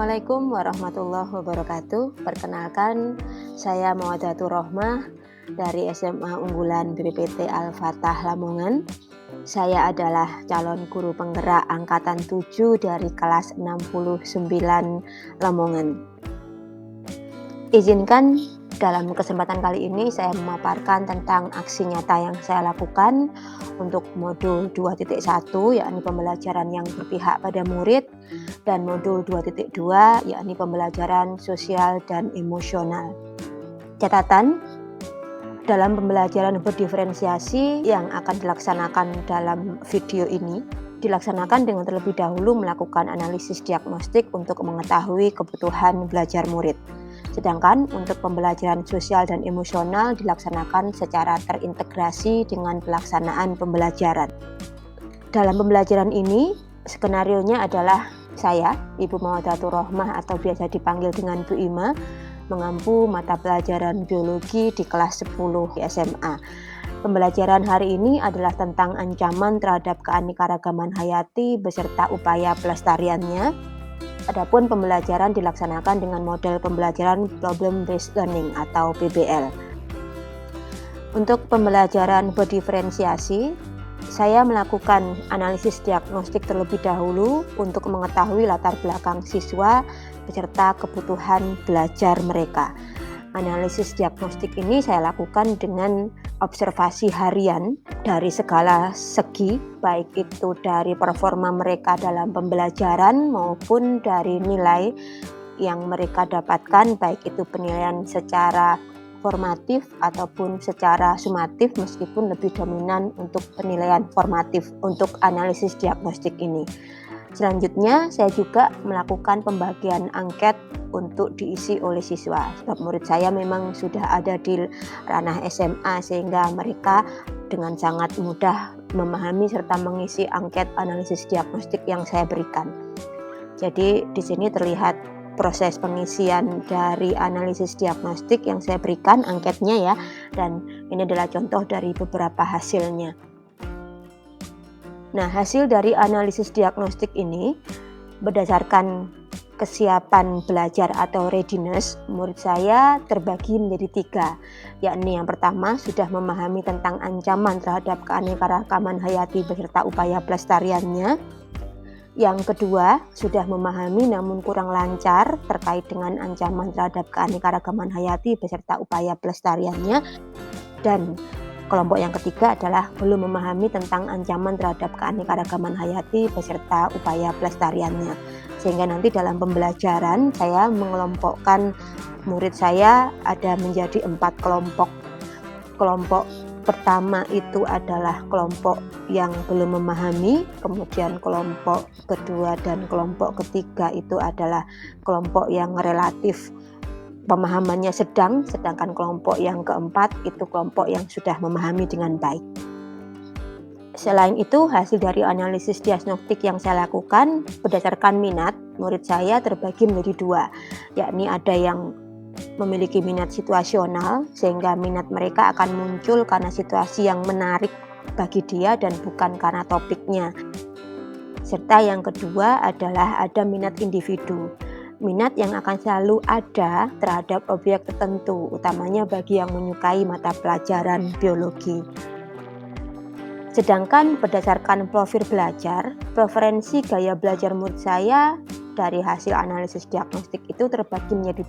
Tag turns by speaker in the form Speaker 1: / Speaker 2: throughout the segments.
Speaker 1: Assalamualaikum warahmatullahi wabarakatuh. Perkenalkan, saya Mawadatur Rohmah dari SMA Unggulan BPPT Al-Fatah Lamongan. Saya adalah calon guru penggerak angkatan 7 dari kelas 69 Lamongan. Izinkan dalam kesempatan kali ini saya memaparkan tentang aksi nyata yang saya lakukan untuk modul 2.1, yakni pembelajaran yang berpihak pada murid, dan modul 2.2, yakni pembelajaran sosial dan emosional. Catatan, dalam pembelajaran berdiferensiasi yang akan dilaksanakan dalam video ini, dilaksanakan dengan terlebih dahulu melakukan analisis diagnostik untuk mengetahui kebutuhan belajar murid. Sedangkan untuk pembelajaran sosial dan emosional dilaksanakan secara terintegrasi dengan pelaksanaan pembelajaran. Dalam pembelajaran ini, skenarionya adalah saya, Ibu Mawadatur Rohmah atau biasa dipanggil dengan Bu Ima, mengampu mata pelajaran biologi di kelas 10 di SMA. Pembelajaran hari ini adalah tentang ancaman terhadap keanekaragaman hayati beserta upaya pelestariannya. Adapun pembelajaran dilaksanakan dengan model pembelajaran Problem Based Learning atau PBL. Untuk pembelajaran berdiferensiasi, saya melakukan analisis diagnostik terlebih dahulu untuk mengetahui latar belakang siswa beserta kebutuhan belajar mereka. Analisis diagnostik ini saya lakukan dengan observasi harian dari segala segi, baik itu dari performa mereka dalam pembelajaran maupun dari nilai yang mereka dapatkan, baik itu penilaian secara formatif ataupun secara sumatif, meskipun lebih dominan untuk penilaian formatif untuk analisis diagnostik ini. Selanjutnya, saya juga melakukan pembagian angket untuk diisi oleh siswa. Sebab murid saya memang sudah ada di ranah SMA sehingga mereka dengan sangat mudah memahami serta mengisi angket analisis diagnostik yang saya berikan. Jadi di sini terlihat proses pengisian dari analisis diagnostik yang saya berikan, angketnya ya, dan ini adalah contoh dari beberapa hasilnya. Nah, hasil dari analisis diagnostik ini berdasarkan kesiapan belajar atau readiness, murid saya terbagi menjadi 3, yakni yang pertama sudah memahami tentang ancaman terhadap keanekaragaman hayati beserta upaya pelestariannya. Yang kedua, sudah memahami namun kurang lancar terkait dengan ancaman terhadap keanekaragaman hayati beserta upaya pelestariannya. Dan kelompok yang ketiga adalah belum memahami tentang ancaman terhadap keanekaragaman hayati beserta upaya pelestariannya. Sehingga nanti dalam pembelajaran saya mengelompokkan murid saya ada menjadi 4 kelompok. Kelompok pertama itu adalah kelompok yang belum memahami, kemudian kelompok kedua dan kelompok ketiga itu adalah kelompok yang relatif pemahamannya sedang, sedangkan kelompok yang keempat itu kelompok yang sudah memahami dengan baik. Selain itu, hasil dari analisis diagnostik yang saya lakukan berdasarkan minat, murid saya terbagi menjadi 2, yakni ada yang memiliki minat situasional, sehingga minat mereka akan muncul karena situasi yang menarik bagi dia dan bukan karena topiknya. Serta yang kedua adalah ada minat individu. Minat yang akan selalu ada terhadap objek tertentu, utamanya bagi yang menyukai mata pelajaran biologi. Sedangkan berdasarkan profil belajar, preferensi gaya belajar murid saya dari hasil analisis diagnostik itu terbagi menjadi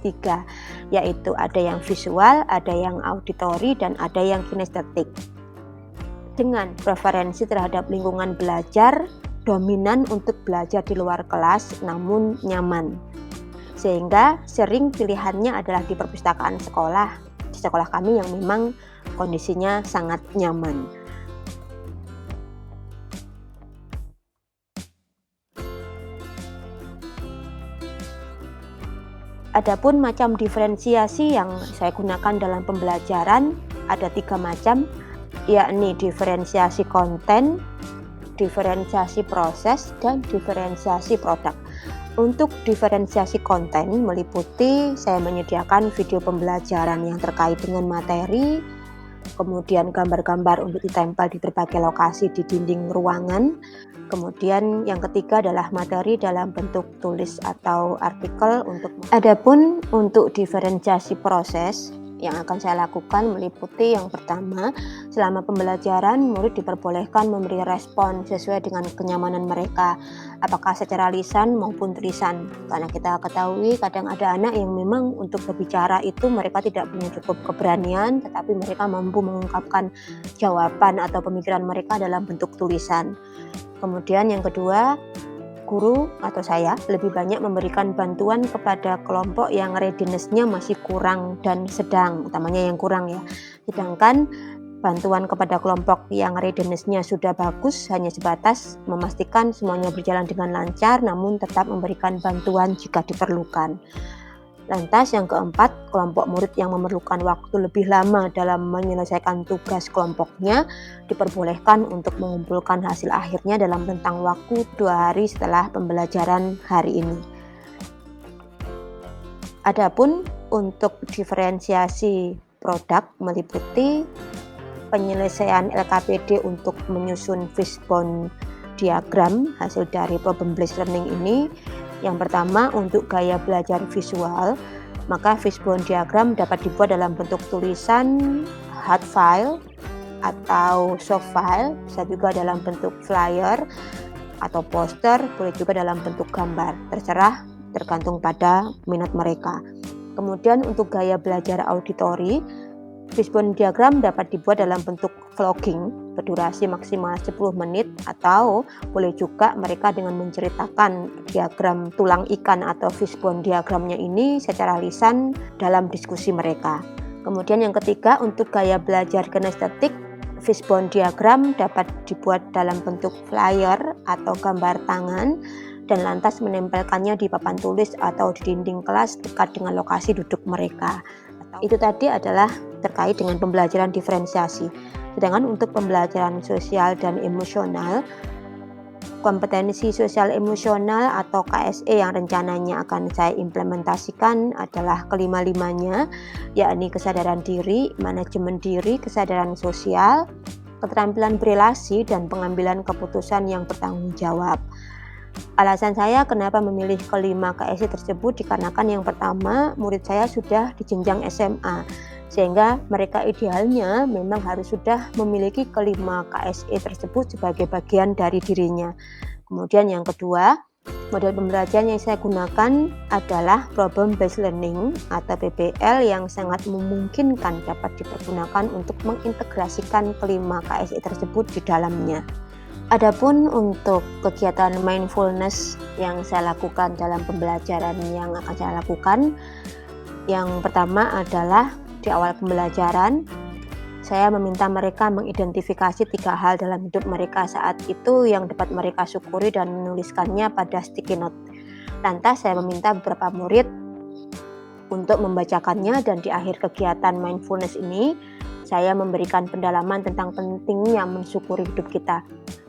Speaker 1: 3, yaitu ada yang visual, ada yang auditory, dan ada yang kinestetik. Dengan preferensi terhadap lingkungan belajar, dominan untuk belajar di luar kelas namun nyaman. Sehingga sering pilihannya adalah di perpustakaan sekolah, di sekolah kami yang memang kondisinya sangat nyaman. Adapun macam diferensiasi yang saya gunakan dalam pembelajaran ada 3 macam, yakni diferensiasi konten, diferensiasi proses, dan diferensiasi produk. Untuk diferensiasi konten meliputi saya menyediakan video pembelajaran yang terkait dengan materi, kemudian gambar-gambar untuk ditempel di berbagai lokasi di dinding ruangan. Kemudian yang ketiga adalah materi dalam bentuk tulis atau artikel. Adapun untuk diferensiasi proses yang akan saya lakukan meliputi yang pertama, selama pembelajaran murid diperbolehkan memberi respon sesuai dengan kenyamanan mereka, apakah secara lisan maupun tulisan. Karena kita ketahui kadang ada anak yang memang untuk berbicara itu mereka tidak punya cukup keberanian, tetapi mereka mampu mengungkapkan jawaban atau pemikiran mereka dalam bentuk tulisan. Kemudian yang kedua, guru atau saya lebih banyak memberikan bantuan kepada kelompok yang readiness-nya masih kurang dan sedang, utamanya yang kurang ya. Sedangkan bantuan kepada kelompok yang readiness-nya sudah bagus hanya sebatas memastikan semuanya berjalan dengan lancar, namun tetap memberikan bantuan jika diperlukan. Lantas yang keempat, kelompok murid yang memerlukan waktu lebih lama dalam menyelesaikan tugas kelompoknya diperbolehkan untuk mengumpulkan hasil akhirnya dalam rentang waktu 2 hari setelah pembelajaran hari ini. Adapun untuk diferensiasi produk meliputi penyelesaian LKPD untuk menyusun fishbone diagram hasil dari problem based learning ini. Yang pertama, untuk gaya belajar visual, maka fishbone diagram dapat dibuat dalam bentuk tulisan, hard file, atau soft file, bisa juga dalam bentuk flyer atau poster, boleh juga dalam bentuk gambar, terserah tergantung pada minat mereka. Kemudian untuk gaya belajar auditori, fishbone diagram dapat dibuat dalam bentuk vlogging berdurasi maksimal 10 menit, atau boleh juga mereka dengan menceritakan diagram tulang ikan atau fishbone diagramnya ini secara lisan dalam diskusi mereka. Kemudian yang ketiga, untuk gaya belajar kinestetik, fishbone diagram dapat dibuat dalam bentuk flyer atau gambar tangan dan lantas menempelkannya di papan tulis atau di dinding kelas dekat dengan lokasi duduk mereka. Itu tadi adalah terkait dengan pembelajaran diferensiasi. Sedangkan untuk pembelajaran sosial dan emosional, kompetensi sosial emosional atau KSE yang rencananya akan saya implementasikan adalah kelima-limanya, yakni kesadaran diri, manajemen diri, kesadaran sosial, keterampilan berelasi, dan pengambilan keputusan yang bertanggung jawab. Alasan saya kenapa memilih kelima KSE tersebut dikarenakan yang pertama, murid saya sudah di jenjang SMA, sehingga mereka idealnya memang harus sudah memiliki kelima KSE tersebut sebagai bagian dari dirinya. Kemudian yang kedua, model pembelajaran yang saya gunakan adalah problem based learning atau PBL yang sangat memungkinkan dapat dipergunakan untuk mengintegrasikan kelima KSE tersebut di dalamnya. Adapun untuk kegiatan mindfulness yang saya lakukan dalam pembelajaran yang akan saya lakukan, yang pertama adalah di awal pembelajaran, saya meminta mereka mengidentifikasi 3 hal dalam hidup mereka saat itu yang dapat mereka syukuri dan menuliskannya pada sticky note. Lantas saya meminta beberapa murid untuk membacakannya, dan di akhir kegiatan mindfulness ini, saya memberikan pendalaman tentang pentingnya mensyukuri hidup kita.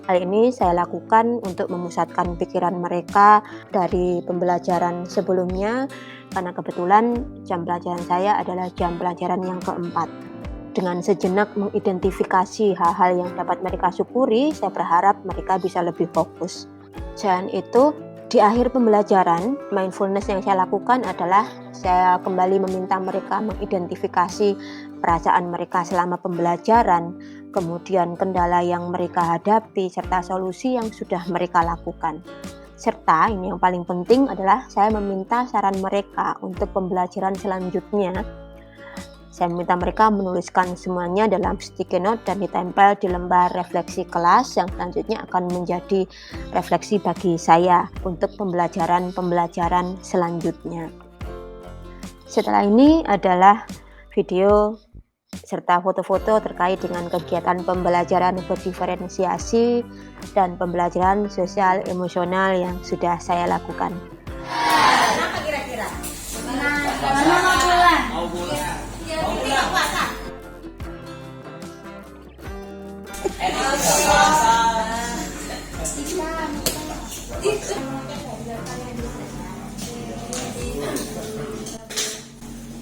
Speaker 1: Hal ini saya lakukan untuk memusatkan pikiran mereka dari pembelajaran sebelumnya, karena kebetulan jam pelajaran saya adalah jam pelajaran yang keempat. Dengan sejenak mengidentifikasi hal-hal yang dapat mereka syukuri, saya berharap mereka bisa lebih fokus. Selain itu, di akhir pembelajaran, mindfulness yang saya lakukan adalah saya kembali meminta mereka mengidentifikasi perasaan mereka selama pembelajaran, kemudian kendala yang mereka hadapi, serta solusi yang sudah mereka lakukan. Serta ini yang paling penting adalah saya meminta saran mereka untuk pembelajaran selanjutnya. Saya meminta mereka menuliskan semuanya dalam sticky note dan ditempel di lembar refleksi kelas yang selanjutnya akan menjadi refleksi bagi saya untuk pembelajaran selanjutnya. Setelah ini adalah video serta foto-foto terkait dengan kegiatan pembelajaran berdiferensiasi dan pembelajaran sosial emosional yang sudah saya lakukan.
Speaker 2: Kenapa kira-kira? Karena mau bulan. Mau bulan puasa.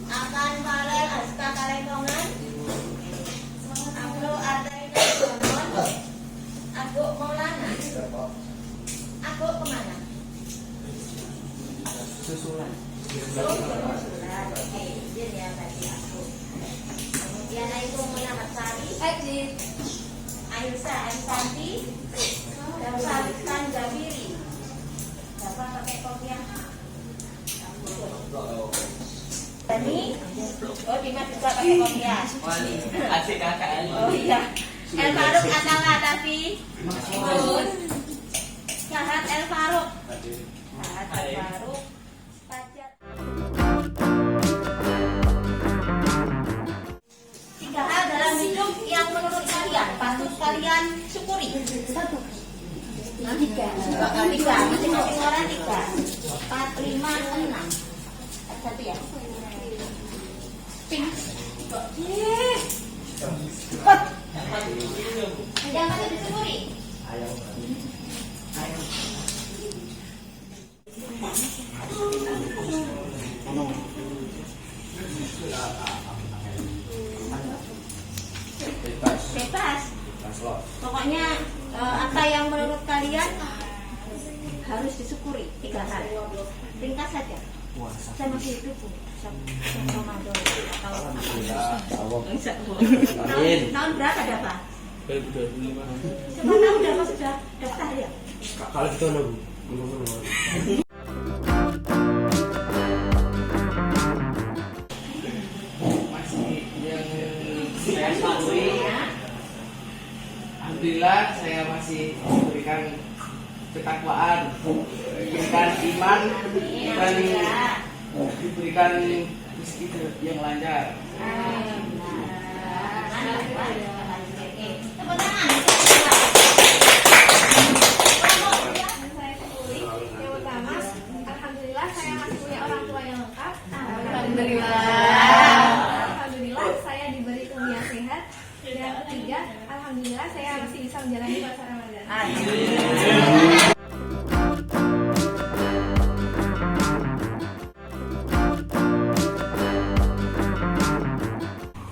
Speaker 2: Akan kalian aska kalian kongan Arisanti, Dafa Rizkan Gabiri. Dafa pakai kopiah. Dani, oh Dimas juga pakai kopiah.
Speaker 3: Adik kakak Ali.
Speaker 2: Oh iya. El Faruk Atawa tapi Ibun. Sahat El Faruk. Sahat El Faruk. Fajar. 3 hal dalam hidup yang menurut kalian patut kalian syukuri. 1. 3. Masing-masing orang 3. 4, 5, 6. Satu ya. Pink. Yang patut disyukuri. Bebas. Pokoknya apa yang menurut kalian harus disyukuri 3 hal. Ringkas saja. Saya masih hidup Bu. Ramadan tahun berapa dapat?
Speaker 3: 2025.
Speaker 2: Semua tahun dapat sudah daftar ya?
Speaker 3: Kalau gitu ada Bu. Masih yang saya syukuri. Alhamdulillah saya masih diberikan ketakwaan, diberikan iman, dan diberikan rezeki yang lancar.
Speaker 4: Yang pertama, alhamdulillah saya masih punya orang tua yang lengkap. Alhamdulillah saya diberi dunia sehat. Yang ketiga, alhamdulillah saya masih bisa menjalani puasa Ramadan.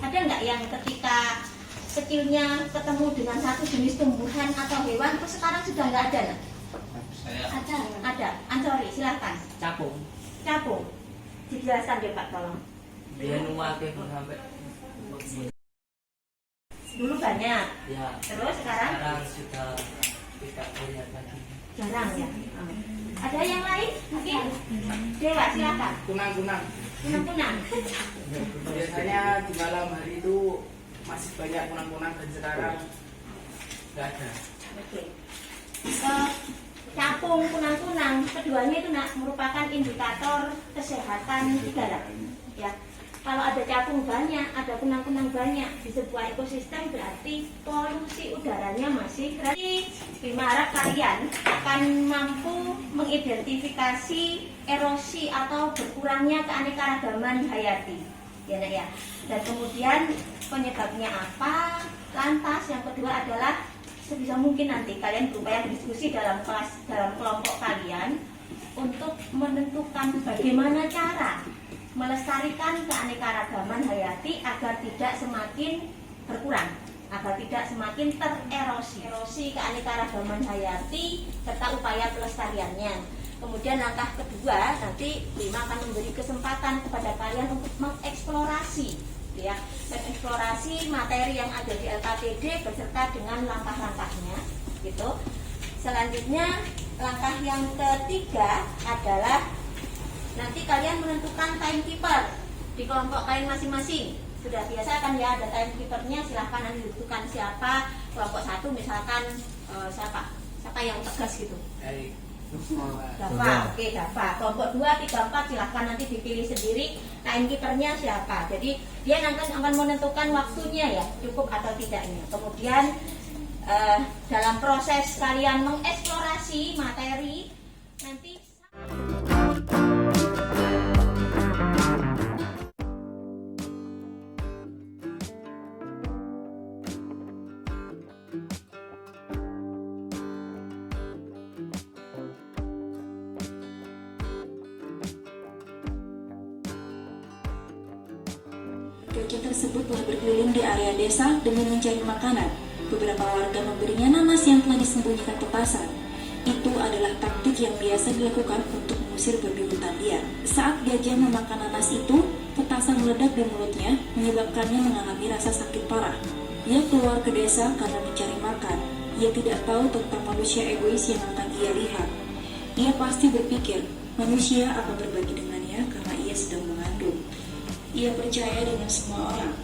Speaker 2: Ada nggak yang ketika kecilnya ketemu dengan satu jenis tumbuhan atau hewan, terus sekarang sudah nggak ada? Nak? Ada. Ansori, silakan.
Speaker 3: Capung.
Speaker 2: Capung. Dijelaskan deh Pak, tolong.
Speaker 3: Dia numake sampai
Speaker 2: Dulu banyak,
Speaker 3: ya.
Speaker 2: terus sekarang
Speaker 3: Sekarang sudah tidak terlihat lagi.
Speaker 2: jarang ya. Ada yang lain mungkin? Dewa, silakan.
Speaker 3: Kunang-kunang.
Speaker 2: Kunang-kunang.
Speaker 3: Biasanya di malam hari itu masih banyak kunang-kunang dan sekarang nggak ada.
Speaker 2: Oke. Capung, kunang-kunang, keduanya itu merupakan indikator kesehatan udara. Ya. Kalau ada capung banyak, ada kunang-kunang banyak di sebuah ekosistem, berarti polusi udaranya masih rendah. Harap kalian akan mampu mengidentifikasi erosi atau berkurangnya keanekaragaman hayati, ya Nak ya. Dan kemudian penyebabnya apa? Lantas yang kedua adalah sebisa mungkin nanti kalian berupaya berdiskusi dalam kelas, dalam kelompok kalian untuk menentukan bagaimana cara melestarikan keanekaragaman hayati agar tidak semakin berkurang, agar tidak semakin tererosi. Erosi keanekaragaman hayati serta upaya pelestariannya. Kemudian langkah kedua, nanti Lima akan memberi kesempatan kepada kalian untuk mengeksplorasi, ya, mengeksplorasi materi yang ada di LKPD beserta dengan langkah-langkahnya, gitu. Selanjutnya langkah yang ketiga adalah nanti kalian menentukan timekeeper di kelompok kalian masing-masing. Sudah biasa kan ya, ada timekeepernya, silahkan nanti ditentukan siapa. Kelompok 1 misalkan siapa yang tegas gitu. Dafa, oke Dafa. Kelompok 2, 3, 4 silahkan nanti dipilih sendiri timekeepernya siapa. Jadi dia nanti akan menentukan waktunya ya, cukup atau tidaknya. Kemudian dalam proses kalian mengeksplorasi materi nanti
Speaker 5: Gajah tersebut telah berkeliling di area desa demi mencari makanan. Beberapa warga memberinya nanas yang telah disembunyikan petasan. Itu adalah taktik yang biasa dilakukan untuk mengusir babi hutan liar. Saat gajah memakan nanas itu, petasan meledak di mulutnya, menyebabkannya mengalami rasa sakit parah. Ia keluar ke desa karena mencari makan. Ia tidak tahu tentang manusia egois yang akan ia lihat. Ia pasti berpikir, manusia akan berbagi dengannya karena ia sedang mengandung. Ia percaya dengan semua orang.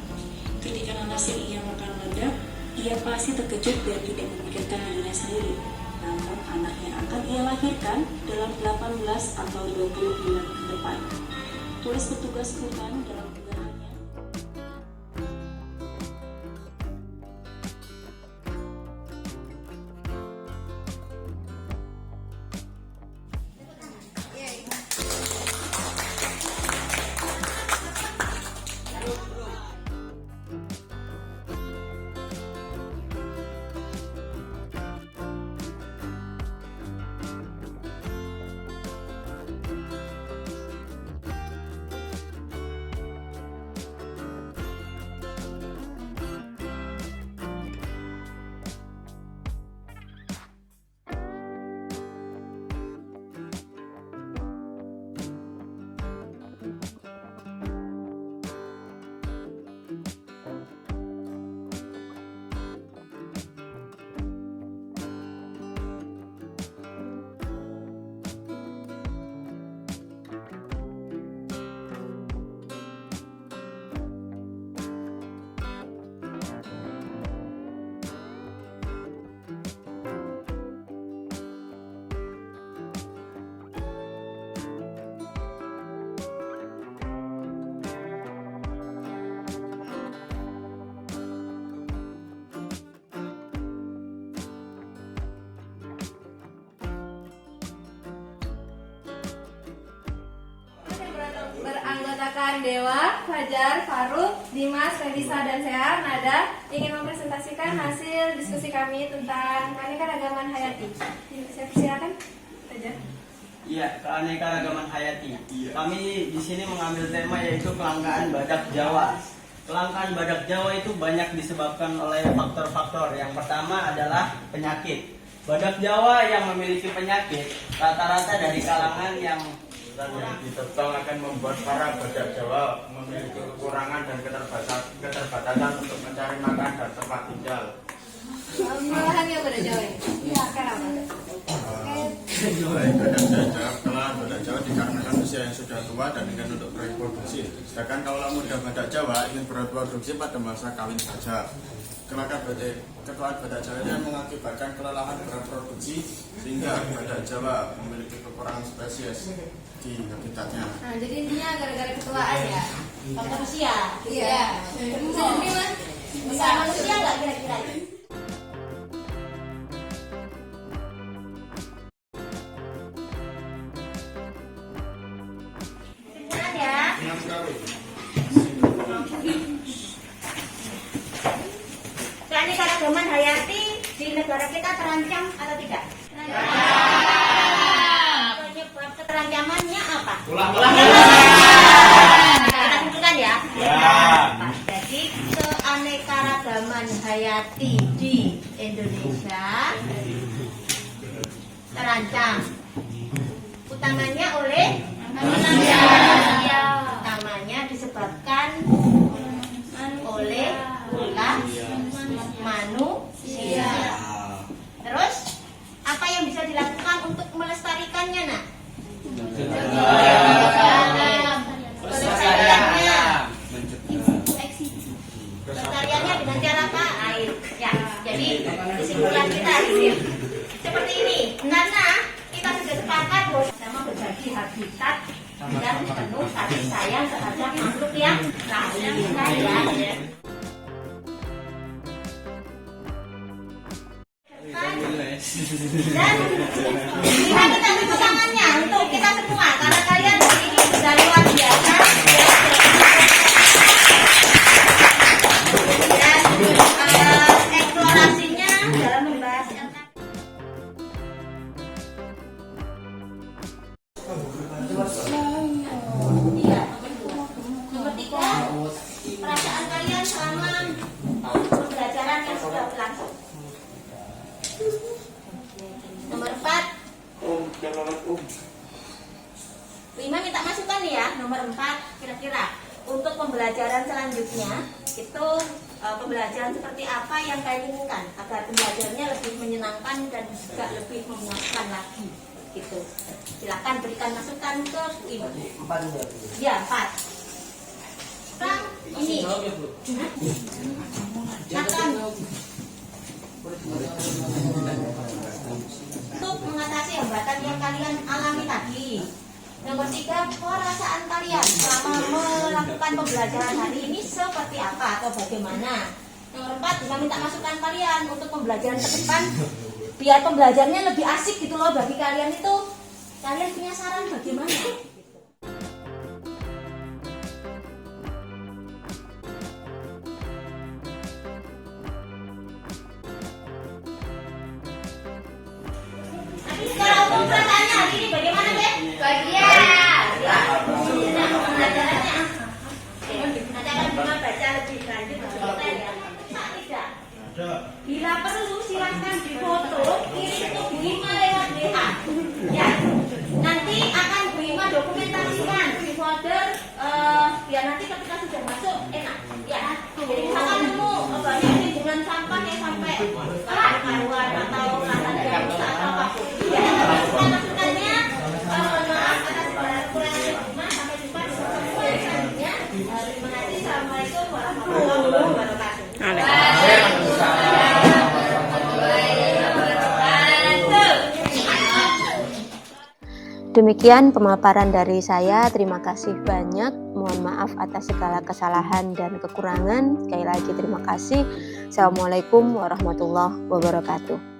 Speaker 5: Ketika nanas yang ia makan meledak, ia pasti terkejut dan tidak memikirkan dirinya sendiri. Namun anak yang akan ia lahirkan dalam 18 atau 20 bulan ke depan. Tulis petugas hutan dalam unggahannya.
Speaker 4: Beranggotakan Dewa, Fajar, Faruk, Dimas, Felisa, dan Sear, Nada ingin mempresentasikan hasil diskusi kami tentang keanekaragaman hayati. Saya persilakan, Fajar.
Speaker 6: Iya, keanekaragaman hayati. Kami di sini mengambil tema yaitu kelangkaan badak Jawa. Kelangkaan badak Jawa itu banyak disebabkan oleh faktor-faktor. Yang pertama adalah penyakit. Badak Jawa yang memiliki penyakit rata-rata dari kalangan yang
Speaker 7: ditentang akan membuat para badak Jawa memiliki kekurangan dan keterbatasan untuk mencari makan dan tempat tinggal.
Speaker 4: Pengolahannya pada Jawa ini? Iya, kenapa?
Speaker 7: Kelangkaan badak Jawa dikarenakan usia yang sudah tua dan ingin untuk bereproduksi. Sedangkan kalau muda badak Jawa ingin bereproduksi pada masa kawin saja. Kelangkaan badak Jawa ini mengakibatkan kelelahan bereproduksi sehingga badak Jawa memiliki kekurangan spesies di habitatnya.
Speaker 4: Nah, jadi intinya gara-gara ketuaan ya?
Speaker 2: Faktor usia.
Speaker 4: Iya. Bisa diterima?
Speaker 2: Bisa manusia nggak kira-kira? Kesimpulan ya. Keanekaragaman hayati di negara kita terancam atau tidak? Penyebab keterancamannya apa? Kita simpulkan ya. Jadi keanekaragaman hayati di Indonesia terancam. Utamanya oleh manusia. Utamanya disebabkan oleh ulah manusia. Terus apa yang bisa dilakukan untuk melestarikannya, nak? Pelestariannya dengan cara apa? Air. Ya. Jadi kesimpulan kita ini seperti ini. Karena kita sudah sepakat bahwa sama berbagi habitat dan penuh kasih sayang terhadap makhluk yang lain. Ya. Dan bisa kita tepuk tangannya untuk kita semua karena kalian hari ini sudah luar biasa. Dan eksplorasinya dalam membahas nomor 3, perasaan kalian selama pembelajaran yang sudah berlangsung. Nomor 4, Lima minta masukan nih ya. Nomor 4, kira-kira untuk pembelajaran selanjutnya itu pembelajaran seperti apa yang kalian inginkan agar pembelajarannya lebih menyenangkan dan juga lebih memuaskan lagi gitu. Silakan berikan masukan ke Bu Ima.
Speaker 6: 4
Speaker 2: Ya, 4. Sekarang ini akan untuk mengatasi hambatan yang kalian alami tadi. Nomor 3, perasaan kalian selama melakukan pembelajaran hari ini seperti apa atau bagaimana. Nomor 4, juga minta masukan kalian untuk pembelajaran ke depan biar pembelajarannya lebih asik gitu loh bagi kalian itu. Kalian punya saran bagaimana? Nanti secara umum perasaannya hari ini bagaimana, Dek? Bagian. Nah, pembelajarannya. Nanti akan Bima baca lebih lanjut kita ya. Nah, tidak. Bila perlu silakan difoto, kirim ke Bu Ima lewat WA. Ya. Nanti akan Bu Ima dokumentasikan di folder biar nanti ketika sudah masuk enak. Ya. Jadi misalkan nemu banyak timbunan sampah yang sampai karuan atau lahan yang rusak atau apapun. Ya, masukannya mohon maaf atas segala kekurangan Bima. Sampai jumpa di pertemuan selanjutnya. Terima kasih. Assalamualaikum warahmatullahi wabarakatuh.
Speaker 1: Demikian pemaparan dari saya. Terima kasih banyak. Mohon maaf atas segala kesalahan dan kekurangan. Sekali lagi terima kasih. Assalamualaikum warahmatullahi wabarakatuh.